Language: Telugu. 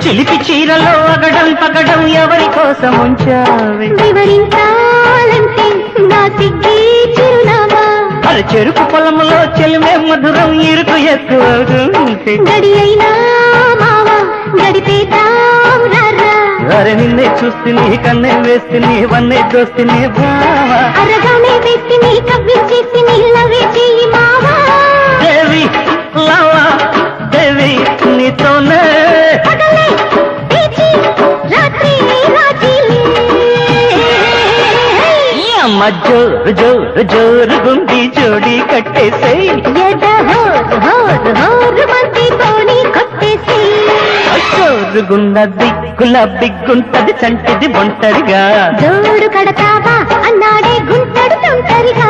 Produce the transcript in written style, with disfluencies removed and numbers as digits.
చిలిపి చీరలో అగడం పగడం ఎవరి కోసం ఉంచావే వివరించాలంటే నా సిగ్గే చిరునామా అరే చెరుకు పొలంలో చెలిమే మధురం ఇరుకు ఎక్కువ గడి అయినా మావా గడిపేద్దాం రారా అరే నిన్నే చూస్తుని కన్నే వేస్తుని వన్నే దోస్తుని బావా అరగానే వేస్తుని కవ్వించేసి లవే చెయ్యి మావా దేవి లవా దేవి నీతోనే పగలే బీచి రాత్రి రాజీలే ఈ అమ్మ జోరు జోరు జోరు గుండి జోడి కట్టేసేయ్ ఎడ హోరు హోరు హోరు మంది తోని కొట్టేసి జోరుగున్నది గులాబిగుంటది చంటిది ఒంటరిగా జోడు కడతావా అన్నాడే గుంటడు తొంటరిగా